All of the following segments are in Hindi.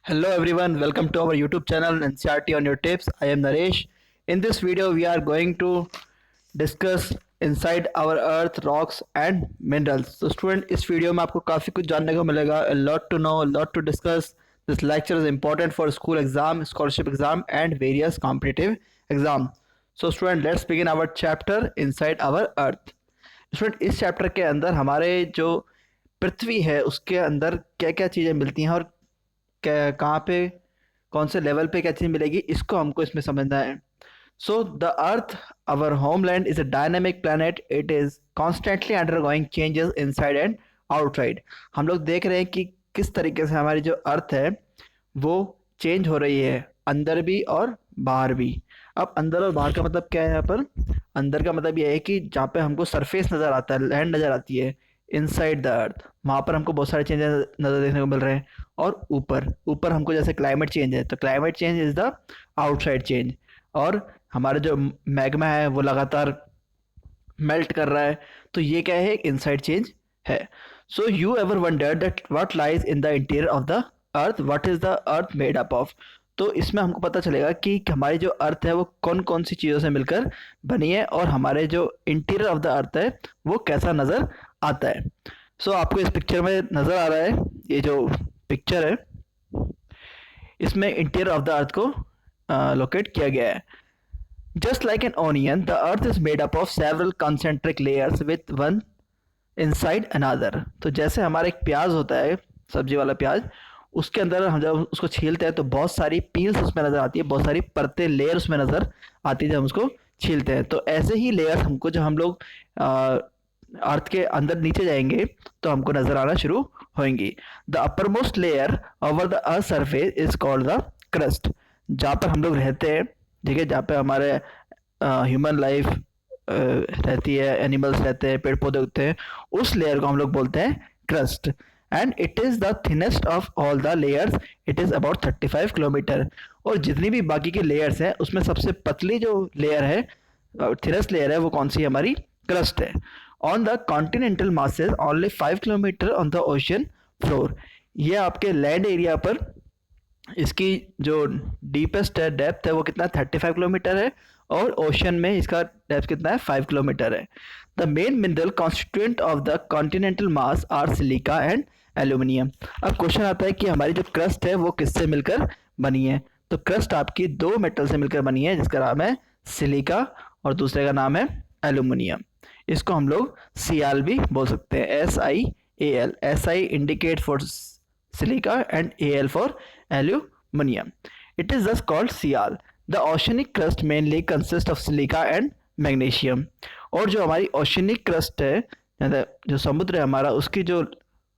Hello everyone, welcome to our YouTube channel NCRT on your tips. I am Naresh. In this video, we are going to discuss inside our earth, rocks and minerals. So student, इस वीडियो में आपको काफ़ी कुछ जानने को मिलेगा. A lot to know, a lot to discuss. This lecture is important for school exam, scholarship exam and various competitive exam. So student, let's begin our chapter inside our earth. Student, इस चैप्टर के अंदर हमारे जो पृथ्वी है उसके अंदर क्या क्या चीज़ें मिलती हैं और क्या कहाँ पे कौन से लेवल पे क्या चीज़ मिलेगी, इसको हमको इसमें समझना है. So the earth our homeland is a dynamic planet. It is constantly undergoing changes inside and outside. हम लोग देख रहे हैं कि किस तरीके से हमारी जो अर्थ है वो चेंज हो रही है, अंदर भी और बाहर भी. अब अंदर और बाहर का मतलब क्या है? यहाँ पर अंदर का मतलब ये है कि जहाँ पे हमको सरफेस नज़र आता है, लैंड नज़र आती है, इनसाइड द अर्थ, वहाँ पर हमको बहुत सारे चेंजेस नज़र देखने को मिल रहे हैं. और ऊपर ऊपर हमको जैसे क्लाइमेट चेंज है, तो climate change is the outside change. और हमारा जो मैग्मा है वो लगातार मेल्ट कर रहा है, तो ये क्या है? इनसाइड चेंज है. So you ever wonder that what lies in the interior of the earth, what is the earth made up of. तो इसमें हमको पता चलेगा कि हमारी जो अर्थ है वो कौन कौन सी चीज़ों से मिलकर बनी है और हमारे जो इंटीरियर ऑफ द अर्थ है वो कैसा नज़र आता है. सो आपको इस पिक्चर में नज़र आ रहा है, ये जो पिक्चर है इसमें इंटीरियर ऑफ द अर्थ को लोकेट किया गया है. Just like an onion, the earth is made up of several concentric layers with one inside another. तो जैसे हमारा एक प्याज होता है, सब्जी वाला प्याज, उसके अंदर हम जब उसको छीलते हैं तो बहुत सारी पील्स उसमें नज़र आती है, बहुत सारी परतें, लेयर उसमें नज़र आती है जब हम उसको छीलते हैं. तो ऐसे ही लेयर्स हमको जब हम लोग अर्थ के अंदर नीचे जाएंगे तो हमको नज़र आना शुरू होंगी. The upper most layer over the earth surface is called the crust. जहाँ पर हम लोग रहते हैं, ठीक है, जहाँ पे हमारे ह्यूमन लाइफ रहती है, एनिमल्स रहते हैं, पेड़ पौधे उगते हैं, उस लेयर को हम लोग बोलते हैं crust. And it is the thinnest of all the layers. It is about 35 kilometre. और जितनी भी बाकी की लेयर्स हैं उसमें सबसे पतली जो लेयर है, थिनेस्ट लेयर है, वो कौन सी? हमारी क्रस्ट है. On the continental masses only 5 kilometre on the ocean floor. ये आपके लैंड एरिया पर इसकी जो डीपेस्ट है, डेप्थ है, वो कितना? 35 किलोमीटर है. और ओशन में इसका डेप्थ कितना है? 5 किलोमीटर है. The main mineral constituent of the continental mass are silica and aluminium. अब क्वेश्चन आता है कि हमारी जो क्रस्ट है वो किससे मिलकर बनी है? तो क्रस्ट आपकी दो मेटल से मिलकर बनी है, जिसका नाम है सिलिका और दूसरे का नाम है एल्यूमिनियम. इसको हम लोग Cl भी बोल सकते हैं, SiAl. Si indicate for silica and Al for aluminium. It is thus called Cl. The oceanic crust mainly consist of silica and magnesium. और जो हमारी ओशनिक क्रस्ट है, जो समुद्र है हमारा, उसकी जो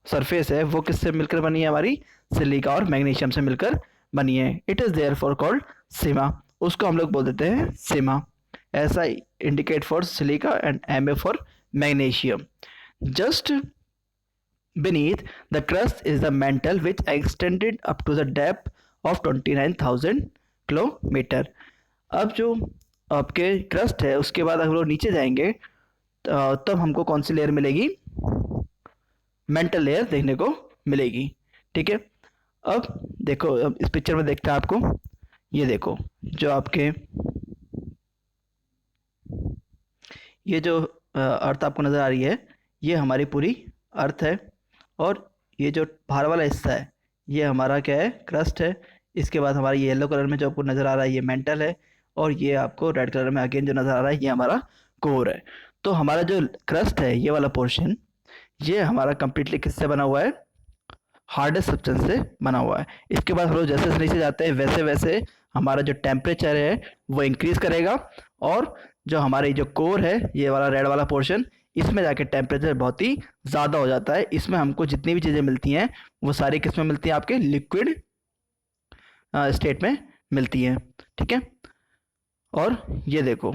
सरफेस है वो किससे मिलकर बनी है? हमारी सिलिका और मैग्नीशियम से मिलकर बनी है. It is therefore called sima. उसको हम लोग बोल देते हैं sima. SI indicate for silica and Ma for magnesium. Just beneath the crust is the mantle which extended up to the depth of 29,000 kilometre. अब जो आपके क्रस्ट है उसके बाद हम लोग नीचे जाएंगे तब हमको कौन सी लेयर मिलेगी? मेंटल लेयर देखने को मिलेगी. ठीक है, अब देखो, अब इस पिक्चर में देखते हैं आपको, ये देखो, जो आपके ये जो अर्थ आपको नज़र आ रही है, ये हमारी पूरी अर्थ है. और ये जो बाहर वाला हिस्सा है ये हमारा क्या है? क्रस्ट है. इसके बाद हमारा ये येलो कलर में जो आपको नज़र आ रहा है ये मेंटल है. और ये आपको रेड कलर में अगेन जो नज़र आ रहा है ये हमारा कोर है. तो हमारा जो क्रस्ट है, ये वाला पोर्शन, ये हमारा कंप्लीटली किससे बना हुआ है? हार्डेस्ट सब्सटेंस से बना हुआ है. इसके बाद हम लोग जैसे जैसे नीचे जाते हैं वैसे वैसे हमारा जो टेम्परेचर है वो इंक्रीज़ करेगा. और जो हमारी जो कोर है, ये वाला रेड वाला पोर्शन, इसमें जाके टेम्परेचर बहुत ही ज़्यादा हो जाता है. इसमें हमको जितनी भी चीज़ें मिलती हैं वो सारी किस में मिलती हैं? आपके लिक्विड स्टेट में मिलती हैं. ठीक है, और ये देखो,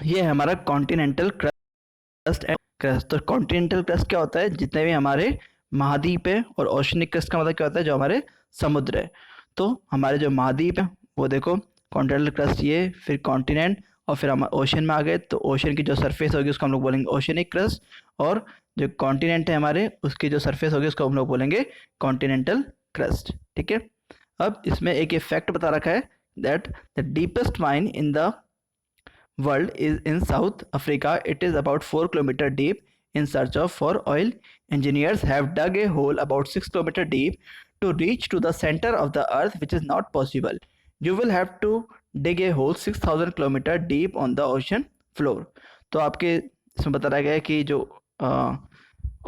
ये है हमारा कॉन्टिनेंटल क्रस्ट एंड क्रस्ट. तो कॉन्टिनेंटल क्रस्ट क्या होता है? जितने भी हमारे महाद्वीप है. और ओशनिक क्रस्ट का मतलब क्या होता है? जो हमारे समुद्र है. तो हमारे जो महाद्वीप है वो देखो, कॉन्टिनेंटल क्रस्ट ये, फिर कॉन्टिनेंट, और फिर हम ओशन में आ गए तो ओशन की जो सरफेस होगी उसको हम लोग बोलेंगे ओशनिक क्रस्ट. और जो कॉन्टिनेंट है हमारे, उसकी जो सरफेस होगी उसको हम लोग बोलेंगे कॉन्टिनेंटल क्रस्ट. ठीक है। अब इसमें एक फैक्ट बता रखा है that the deepest mine in the world is in South Africa. It is about 4 kilometers deep in search of for oil. Engineers have dug a hole about 6 kilometers deep to reach to the center of the earth, which is not possible. You will have to dig a hole 6,000 kilometers deep on the ocean floor. तो आपके इसमें बताया गया है कि जो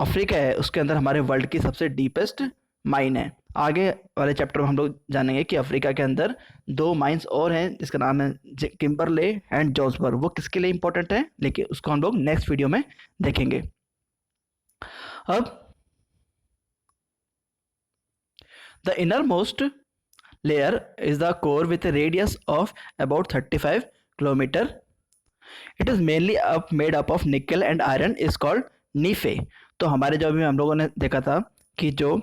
अफ्रीका है उसके अंदर हमारे वर्ल्ड की सबसे डीपेस्ट माइन है। आगे वाले चैप्टर में हम लोग जानेंगे कि अफ्रीका के अंदर 2 माइंस और हैं जिसका नाम है किम्बरले एंड जोसबर्ग। वो किसके लिए इंपॉर्टेंट है लेकिन उसको हम लोग नेक्स्ट वीडियो में देखेंगे। अब the innermost layer is the core with radius of about 35 kilometre. It is mainly made up of nickel and iron is called nife. तो हमारे जो अभी हम लोगों ने देखा था कि जो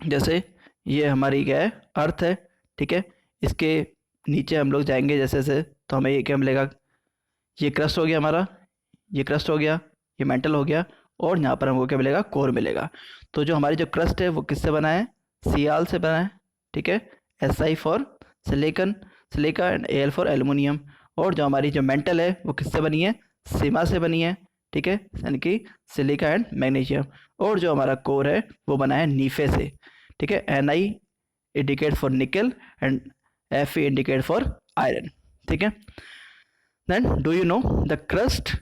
जैसे ये हमारी क्या है अर्थ है, ठीक है, इसके नीचे हम लोग जाएंगे जैसे जैसे तो हमें ये क्या मिलेगा, ये क्रस्ट हो गया हमारा, ये क्रस्ट हो गया, ये मेंटल हो गया और यहाँ पर हमको क्या मिलेगा, कोर मिलेगा। तो जो हमारी जो क्रस्ट है वो किससे बना है, Cl से बना है, ठीक है, Si for silicon, silica and Al for aluminium. और जो हमारी जो मेंटल है वो किससे बनी है, सीमा से बनी है, ठीक है, यानी कि सिलिका एंड मैग्नीशियम। और जो हमारा कोर है वो बना है नीफे से, ठीक है, Ni indicate for nickel and Fe indicate for iron, ठीक है। Then do you know the crust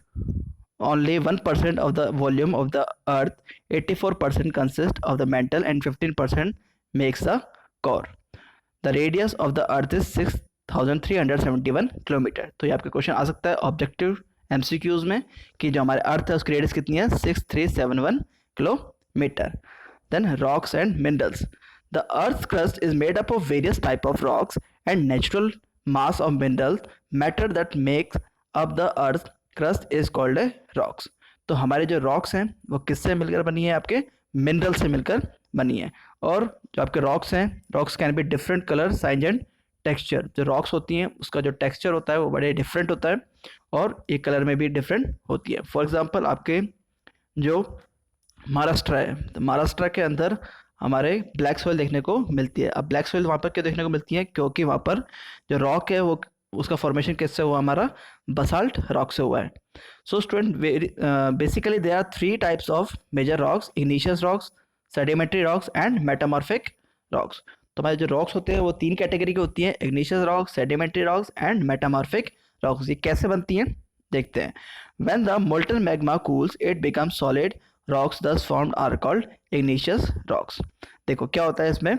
only 1% of the volume of the earth, 84% consists of the mantle and 15% makes the core. The radius of the earth is 6371 kilometre. तो ये आपका क्वेश्चन आ सकता है ऑब्जेक्टिव MCQs में कि जो हमारे अर्थ है उसकी रेडियस कितनी है, 6371 kilometre. Then rocks and minerals. The earth crust is made up of various type of rocks and natural mass of mineral matter that makes up the earth crust is called a rocks. तो हमारे जो रॉक्स हैं वो किससे मिलकर बनी है, आपके मिनरल से मिलकर बनी है। और जो आपके रॉक्स हैं, rocks can be different colour, size and texture. जो रॉक्स होती हैं उसका जो टेक्सचर होता है वो बड़े डिफरेंट होता है और एक कलर में भी डिफरेंट होती है। फॉर एग्जांपल आपके जो महाराष्ट्र है, तो महाराष्ट्र के अंदर हमारे ब्लैक सॉइल देखने को मिलती है। अब ब्लैक सॉइल वहाँ पर क्यों देखने को मिलती है, क्योंकि वहाँ पर जो रॉक है वो उसका फॉर्मेशन किससे हुआ, हमारा बसाल्ट रॉक से हुआ है। So student basically there are 3 types of major rocks, igneous rocks, sedimentary rocks and metamorphic rocks. तो हमारे जो रॉक्स होते हैं वो 3 कैटेगरी की होती हैं, igneous rocks, sedimentary rocks and metamorphic rocks. ये कैसे बनती हैं देखते हैं। When the molten magma cools it becomes solid rocks thus formed are called igneous rocks. देखो क्या होता है इसमें,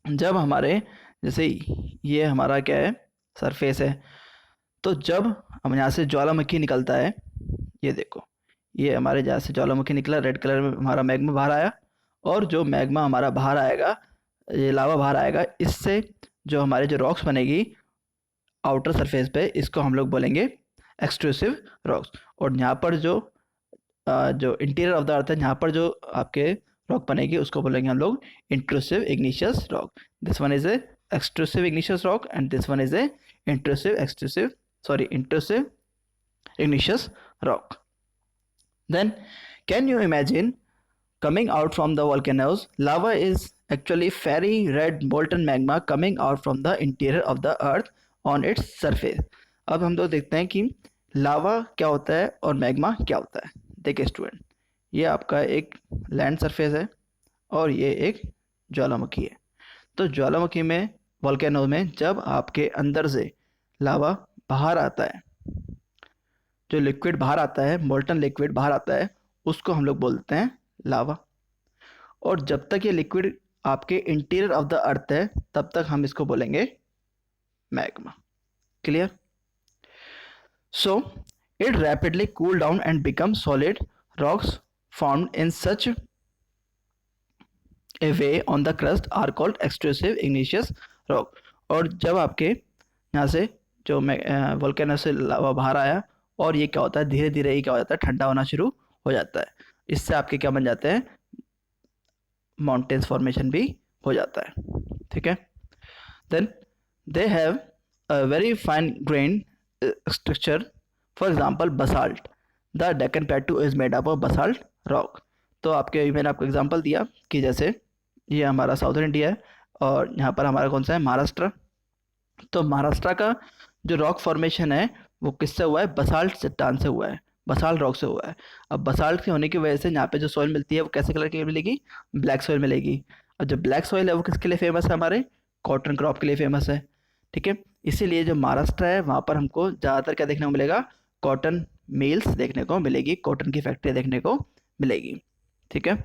जब हमारे जैसे ये हमारा क्या है सरफेस है, तो जब हम यहाँ से ज्वालामुखी निकलता है, ये देखो ये हमारे जहाँ से ज्वालामुखी निकला, रेड कलर में हमारा मैग्मा बाहर आया, और जो मैग्मा हमारा बाहर आएगा, ये लावा बाहर आएगा, इससे जो हमारे जो रॉक्स बनेगी आउटर सरफेस पे, इसको हम लोग बोलेंगे एक्सट्रूसिव रॉक्स। और यहाँ पर जो इंटीरियर ऑफ द अर्थ है, यहाँ पर जो आपके रॉक बनेगी उसको बोलेंगे हम लोग intrusive igneous rock. This one is a extrusive igneous rock and this one is a intrusive igneous rock. Then can you imagine coming out from the volcanoes, lava is actually fiery red molten magma coming out from the interior of the earth on its surface. अब हम लोग देखते हैं कि लावा क्या होता है और मैग्मा क्या होता है। देखिए स्टूडेंट, ये आपका एक लैंड सरफेस है और ये एक ज्वालामुखी है। तो ज्वालामुखी में, वोल्केनो में जब आपके अंदर से लावा बाहर आता है, जो लिक्विड बाहर आता है, मोल्टन लिक्विड बाहर आता है, उसको हम लोग बोलते हैं लावा। और जब तक ये लिक्विड आपके इंटीरियर ऑफ द अर्थ है तब तक हम इसको बोलेंगे magma. Clear? So it rapidly cool down and become solid rocks formed in such a way on the crust are called extrusive igneous rock. और जब आपके यहाँ से जो वोल्केनो से लावा बाहर आया, और ये क्या होता है, धीरे धीरे ये क्या हो जाता है, ठंडा होना शुरू हो जाता है। इससे आपके क्या बन जाते हैं, माउंटेन्स फॉर्मेशन भी हो जाता है, ठीक है। Then they have a very fine grain structure, for example basalt, the Deccan plateau is made up of basalt rock. तो आपके मैंने आपको एग्जांपल दिया कि जैसे ये हमारा साउथर्न इंडिया है और यहाँ पर हमारा कौन सा है, महाराष्ट्र। तो महाराष्ट्र का जो रॉक फॉर्मेशन है वो किससे हुआ है, बसाल्ट चट्टान से हुआ है, बसाल्ट रॉक से हुआ है। अब बसाल्ट के होने की वजह से यहाँ पे जो सॉइल मिलती है वो कैसे कलर की मिलेगी, ब्लैक सॉइल मिलेगी। और जो ब्लैक सॉइल है वो किसके लिए फेमस है, हमारे कॉटन क्रॉप के लिए फेमस है। ठीक है, इसीलिए जो महाराष्ट्र है वहाँ पर हमको ज़्यादातर क्या देखने को मिलेगा, कॉटन मिल्स देखने को मिलेगी, कॉटन की फैक्ट्री देखने को मिलेगी। ठीक है,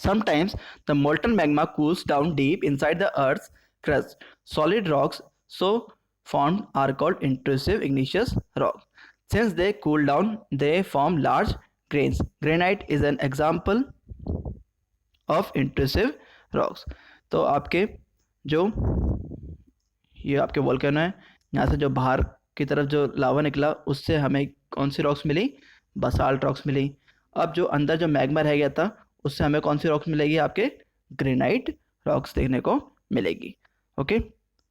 sometimes the molten magma cools down deep inside the earth's crust. Solid rocks so formed are called intrusive igneous rocks. Since they cool down, they form large grains. Granite is an example of intrusive rocks. तो आपके जो ये आपके वोल्केनो है, यहाँ से जो बाहर की तरफ जो लावा निकला उससे हमें कौन सी रॉक्स मिली, बसाल्ट रॉक्स मिली। अब जो अंदर जो मैग्मा रह गया था उससे हमें कौन सी रॉक्स मिलेगी, आपके ग्रेनाइट रॉक्स देखने को मिलेगी। Okay,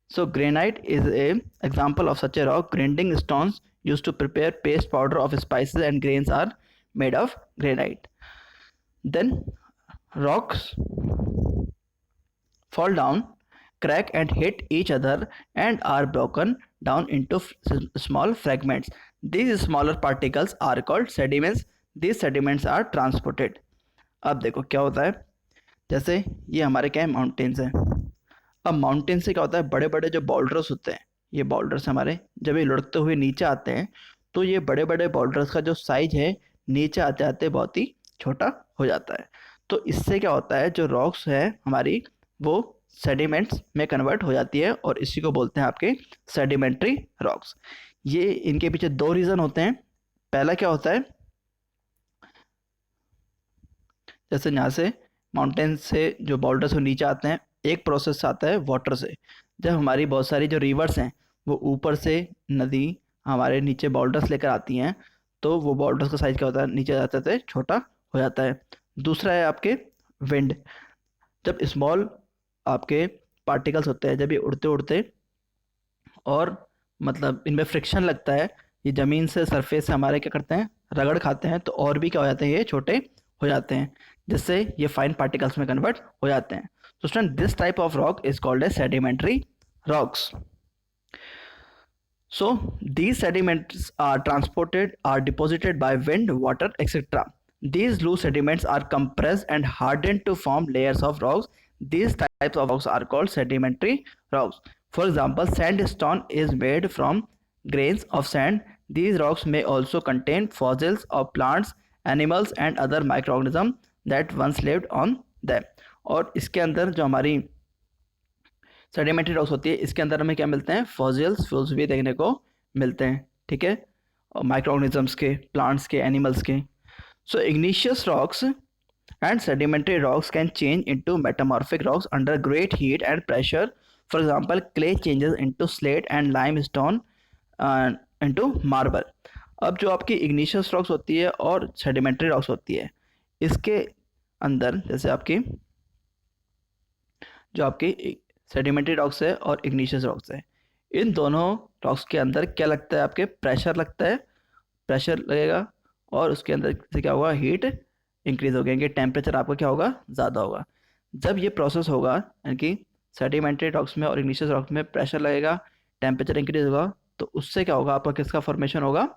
so granite is a example of such a rock. Grinding stones used to prepare paste powder of spices and grains are made of granite. Then rocks fall down, crack and hit each other and are broken down into small fragments. These smaller particles are called sediments. These sediments are transported. अब देखो क्या होता है, जैसे ये हमारे क्या है, माउंटेन्स हैं। अब माउंटेन से क्या होता है, बड़े बड़े जो बॉल्डर्स होते हैं, ये बॉल्डर्स हमारे जब ये लुढ़कते हुए नीचे आते हैं तो ये बड़े बड़े बॉल्डर्स का जो साइज है नीचे आते आते बहुत ही छोटा हो जाता है। तो इससे क्या होता है, जो रॉक्स है हमारी वो सेडिमेंट्स में कन्वर्ट हो जाती है और इसी को बोलते हैं आपके सेडिमेंट्री रॉक्स। ये इनके पीछे दो रीज़न होते हैं। पहला क्या होता है, जैसे यहाँ से माउंटेन से जो बॉर्डर से नीचे आते हैं, एक प्रोसेस आता है वाटर से। जब हमारी बहुत सारी जो रिवर्स हैं वो ऊपर से नदी हमारे नीचे बॉर्डर्स लेकर आती हैं तो वो बॉर्डर्स का साइज क्या होता है, नीचे जाते जाते छोटा हो जाता है। दूसरा है आपके विंड। जब स्मॉल आपके पार्टिकल्स होते हैं, जब ये उड़ते उड़ते और मतलब इनमें फ्रिक्शन लगता है, ये ज़मीन से सरफेस से हमारे क्या करते हैं, रगड़ खाते हैं, तो और भी क्या हो जाते हैं, ये छोटे हो जाते हैं, जिससे ये फाइन पार्टिकल्स में कन्वर्ट हो जाते हैं। तो student, this type of rock is called A sedimentary rocks. So these sediments are transported, are deposited by wind, water, etc. These loose sediments are compressed and hardened to form layers of rocks. These types of rocks are called sedimentary rocks. For example, sandstone is made from grains of sand. These rocks may also contain fossils of plants, animals and other microorganisms that once lived on them. और इसके अंदर जो हमारी सेडिमेंट्री रॉक्स होती है, इसके अंदर हमें क्या मिलते हैं, फॉसिल्स, फ्यूल्स भी देखने को मिलते हैं। ठीक है, और माइक्रो ऑर्गेनिजम्स के, प्लांट्स के, एनिमल्स के। So igneous rocks and sedimentary rocks can change into metamorphic rocks under great heat and pressure. For example, clay changes into slate and limestone into marble. अब जो आपकी igneous rocks होती है और sedimentary rocks होती है, इसके अंदर जैसे आपकी जो आपकी सेडिमेंट्री रॉक्स है और इग्निशियस रॉक्स है, इन दोनों रॉक्स के अंदर क्या लगता है, आपके प्रेशर लगता है, प्रेशर लगेगा और उसके अंदर से क्या होगा, हीट इंक्रीज हो गया, टेम्परेचर आपका क्या होगा, ज़्यादा होगा। जब ये प्रोसेस होगा, यानी कि सेडिमेंट्री रॉक्स में और इग्निशियस रॉक्स में प्रेशर लगेगा, टेम्परेचर इंक्रीज होगा, तो उससे क्या होगा, आपका किसका फॉर्मेशन होगा,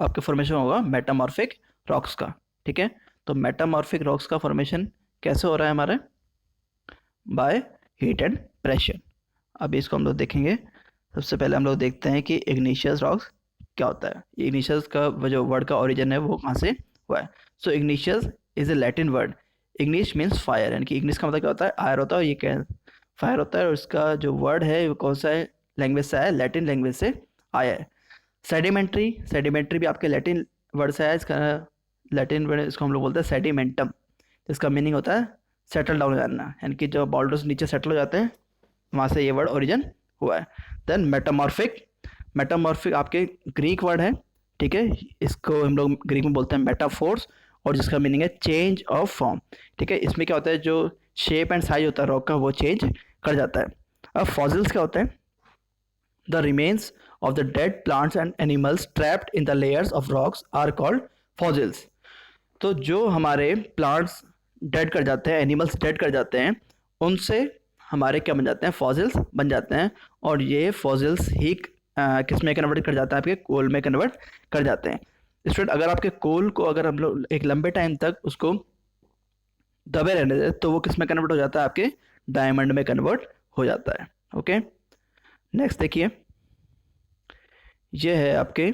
आपके फॉर्मेशन होगा मेटामॉर्फिक रॉक्स का। ठीक है, तो मेटामॉर्फिक रॉक्स का फॉर्मेशन कैसे हो रहा है हमारे, बाय हीट एंड प्रेशर। अब इसको हम लोग देखेंगे। सबसे पहले हम लोग देखते हैं कि इग्निशियस रॉक्स क्या होता है। इग्निशियस का जो वर्ड का ओरिजिन है वो कहाँ से हुआ है। So igneous is a Latin word. Ignis means fire, यानी कि इग्निश का मतलब क्या होता है, आयर होता है, और ये क्या फायर होता है, और इसका जो वर्ड है वो कौन सा है, लैंग्वेज से आया, लैटिन लैंग्वेज से आया है। सेडिमेंट्री, सेडिमेंट्री भी आपके लैटिन वर्ड से आया, इसका लैटिन वर्ड इसको हम लोग बोलते हैं सेडिमेंटम, जिसका मीनिंग होता है सेटल डाउन हो जाना, यानी कि जो बॉल्डर्स नीचे सेटल हो जाते हैं वहाँ से ये वर्ड ओरिजिन हुआ है। देन मेटामॉर्फिक, मेटामॉर्फिक आपके ग्रीक वर्ड है। ठीक है, इसको हम लोग ग्रीक में बोलते हैं मेटाफोर्स, और जिसका मीनिंग है चेंज ऑफ फॉर्म। ठीक है, इसमें क्या होता है, जो शेप एंड साइज होता है रॉक का वो चेंज कर जाता है। अब फॉसिल्स क्या होते हैं, the remains of the dead plants and animals trapped in the layers of rocks are called fossils. तो जो हमारे प्लांट्स डेड कर जाते हैं, एनिमल्स डेड कर जाते हैं, उनसे हमारे क्या बन जाते हैं, फॉसिल्स बन जाते हैं। और ये फॉसिल्स ही किस में कन्वर्ट कर जाता है, आपके कोल में कन्वर्ट कर जाते हैं। स्टूडेंट, अगर आपके कोल को अगर हम लोग एक लंबे टाइम तक उसको दबे रहने दें तो वो किस में कन्वर्ट हो जाता है, आपके डायमंड में कन्वर्ट हो जाता है। ओके, नेक्स्ट देखिए, ये है आपके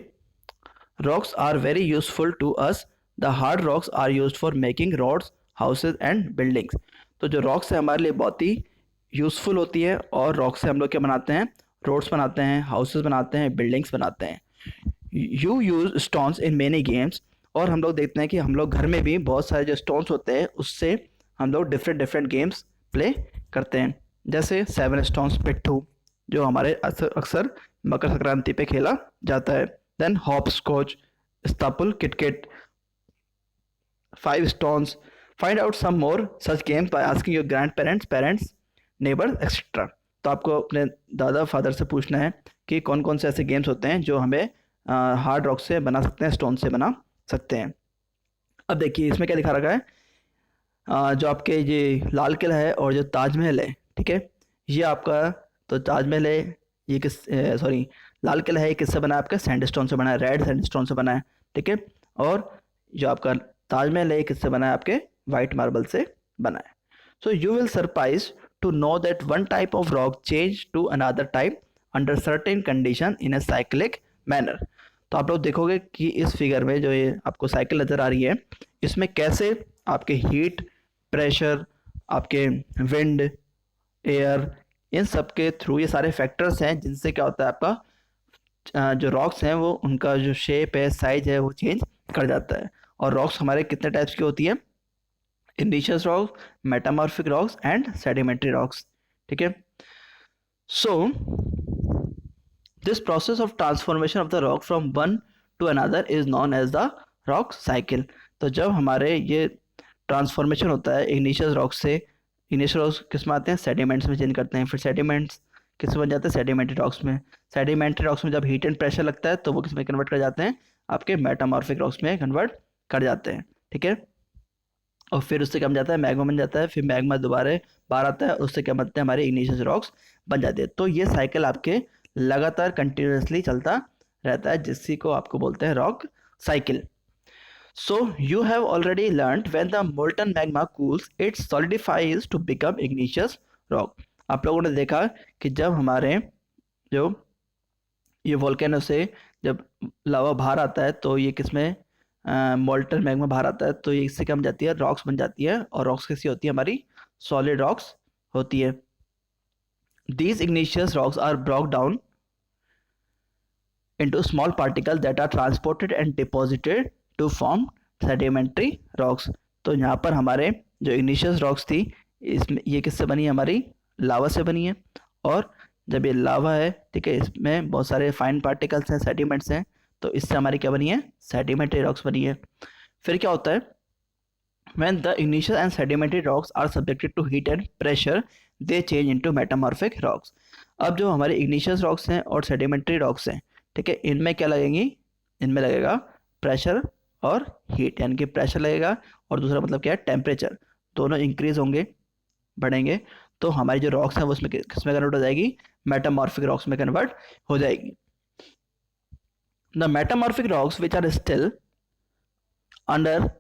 rocks are very useful to us, the hard rocks are used for making roads, houses and buildings. तो जो रॉक्स है हमारे लिए बहुत ही यूजफुल होती है, और रॉक से हम लोग क्या बनाते हैं, रोड्स बनाते हैं, हाउसेज बनाते हैं, बिल्डिंग्स बनाते हैं। You use stones in many games, और हम लोग देखते हैं कि हम लोग घर में भी बहुत सारे जो स्टोन्स होते हैं उससे हम लोग डिफरेंट डिफरेंट गेम्स प्ले करते हैं। जैसे 7 स्टोन्स पिट्ठू, जो हमारे अक्सर मकर संक्रांति पे खेला जाता है। देन हॉप स्कॉच, स्टापुल किटकिट, 5 stones. Find out some more such games by asking your grandparents, parents, neighbour etcetera. तो आपको अपने दादा फादर से पूछना है कि कौन कौन से ऐसे गेम्स होते हैं जो हमें हार्ड रॉक से बना सकते हैं, स्टोन से बना सकते हैं। अब देखिए इसमें क्या दिखा रखा है, जो आपके ये लाल किला है और जो ताजमहल है, ठीक है, ये आपका, तो ताजमहल है ये किस, सॉरी, लाल किला है ये किससे बना है, आपका सैंडस्टोन से बना है, रेड सैंडस्टोन से बना है, ठीक है। और जो आपका ताजमहल है ये किससे बना है, आपके वाइट मार्बल से बना है। So you will surprise to know that one type of rock change to another type under certain condition in a cyclic manner। तो आप लोग देखोगे कि इस फिगर में जो ये आपको साइकिल नज़र आ रही है, इसमें कैसे आपके हीट, प्रेशर, आपके विंड, एयर, इन सब के थ्रू ये सारे फैक्टर्स हैं जिनसे क्या होता है, आपका जो रॉक्स हैं वो उनका जो शेप है, साइज है, वो चेंज कर जाता है। और रॉक्स हमारे कितने टाइप्स की होती है, igneous rocks, metamorphic rocks and sedimentary rocks, ठीक है। So this process of transformation of the rock from one to another is known as the rock cycle। तो जब हमारे ये ट्रांसफॉर्मेशन होता है igneous rocks से, igneous rocks किस में आते हैं, सेडिमेंट्स में चेंज करते हैं, फिर सेडिमेंट्स किस में बन जाते हैं, सेडिमेंट्री रॉक्स में। सेडिमेंट्री रॉक्स में जब हीट एंड प्रेशर लगता है तो वो किस में कन्वर्ट कर जाते हैं, आपके मेटामॉर्फिक रॉक्स में कन्वर्ट कर जाते हैं, ठीक है। और फिर उससे क्या बन जाता है, मैग्मा बन जाता है, फिर मैग्मा दोबारा बाहर आता है, उससे क्या बनते हैं, हमारे इग्निशियस रॉक्स बन जाते हैं। तो ये साइकिल आपके लगातार कंटिन्यूसली चलता रहता है, जिससी को आपको बोलते हैं rock cycle. So you have already learned when the molten magma cools it solidifies to become igneous rock. आप लोगों ने देखा कि जब हमारे जो ये वोल्केनो से जब लावा बाहर आता है तो ये किसमें, मोल्टन मैग्मा बाहर आता है, तो ये इससे क्या बन जाती है, रॉक्स बन जाती है। और रॉक्स कैसी होती है, हमारी सॉलिड रॉक्स होती है। These igneous rocks are broke down into small particles that are transported and deposited to form sedimentary rocks। तो यहाँ पर हमारे जो इग्निशियस रॉक्स थी, इसमें ये किससे बनी है, हमारी लावा से बनी है। और जब ये लावा है, ठीक है, इसमें बहुत सारे फाइन पार्टिकल्स हैं, सेडिमेंट्स हैं, तो इससे हमारी क्या बनी है, सेडिमेंट्री रॉक्स बनी है। फिर क्या होता है, when the igneous and sedimentary rocks are subjected to heat and pressure they change into metamorphic rocks। अब जो हमारे igneous rocks हैं और sedimentary rocks हैं, ठीक है, इनमें क्या लगेंगी, इनमें लगेगा प्रेशर और हीट, यानी कि प्रेशर लगेगा और दूसरा मतलब क्या है, टेम्परेचर, दोनों इंक्रीज होंगे, बढ़ेंगे, तो हमारी जो रॉक्स हैं वो उसमें किसमें कन्वर्ट हो जाएगी, मेटामॉर्फिक रॉक्स में कन्वर्ट हो जाएगी। The metamorphic rocks which are still under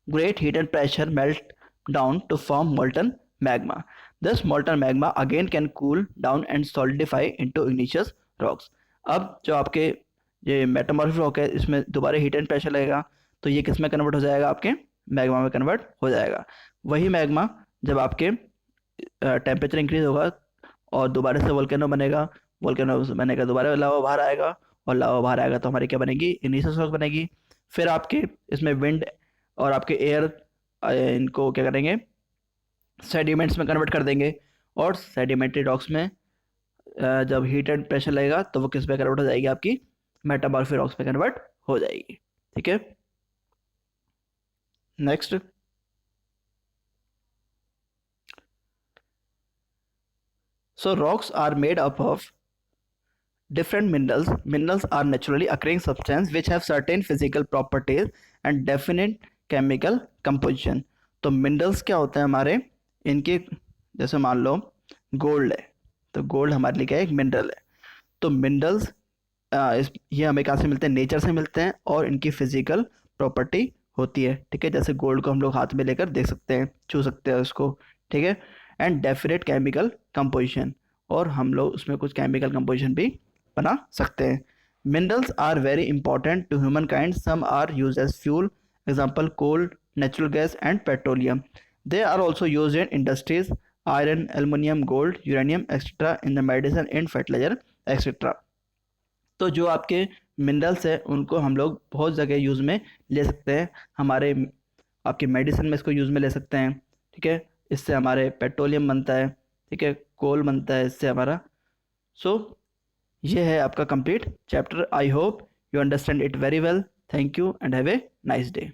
great heat and pressure melt down to form molten magma। This molten magma again can cool down and solidify into igneous rocks। अब जो आपके ये मेटामॉर्फिक रॉक है, इसमें दोबारा हीट एंड प्रेशर लगेगा, तो ये किस में कन्वर्ट हो जाएगा, आपके मैग्मा में कन्वर्ट हो जाएगा। वही मैग्मा जब आपके टेम्परेचर इंक्रीज होगा और दोबारा से वोल्केनो बनेगा, वोल्केनो बनेगा, दोबारा लावा बाहर आएगा, और लावा बाहर आएगा तो हमारी क्या बनेगी, इग्निशियस रॉक बनेगी। फिर आपके इसमें विंड और आपके एयर इनको क्या करेंगे, सेडिमेंट्स में कन्वर्ट कर देंगे, और सेडिमेंट्री रॉक्स में जब हीट एंड प्रेशर लगेगा तो वो किस में कन्वर्ट हो जाएगी, आपकी मेटामॉर्फिक रॉक्स में कन्वर्ट हो जाएगी, ठीक है। Next, so rocks are made up of Different minerals are naturally occurring substance which have certain physical properties and definite chemical composition. तो minerals क्या होते हैं हमारे, इनके जैसे मान लो गोल्ड है, तो गोल्ड हमारे लिए क्या है, एक मिनरल है. तो मिनरल्स ये हमें कहाँ से मिलते हैं, नेचर से मिलते हैं, और इनकी फिजिकल प्रॉपर्टी होती है. ठीक है, जैसे गोल्ड को हम लोग हाथ में लेकर देख सकते हैं, छू सकते हैं उसको. ठीक है. एंड डेफिनेट केमिकल कंपोजिशन, और हम लोग उसमें कुछ केमिकल कंपोजिशन भी बना सकते हैं. Minerals are very important to humankind. Some are use as fuel, example coal, natural gas and petroleum. They are also use in industries, iron, aluminium, gold, uranium etcetera, in the medicine, in fertiliser etcetera. तो जो आपके मिनरल्स हैं उनको हम लोग बहुत जगह यूज़ में ले सकते हैं. हमारे आपके मेडिसिन में इसको यूज़ में ले सकते हैं. ठीक है, इससे हमारे पेट्रोलियम बनता है. ठीक है, कोल बनता है इससे हमारा. सो ये है आपका complete chapter. I hope you understand it very well. Thank you and have a nice day.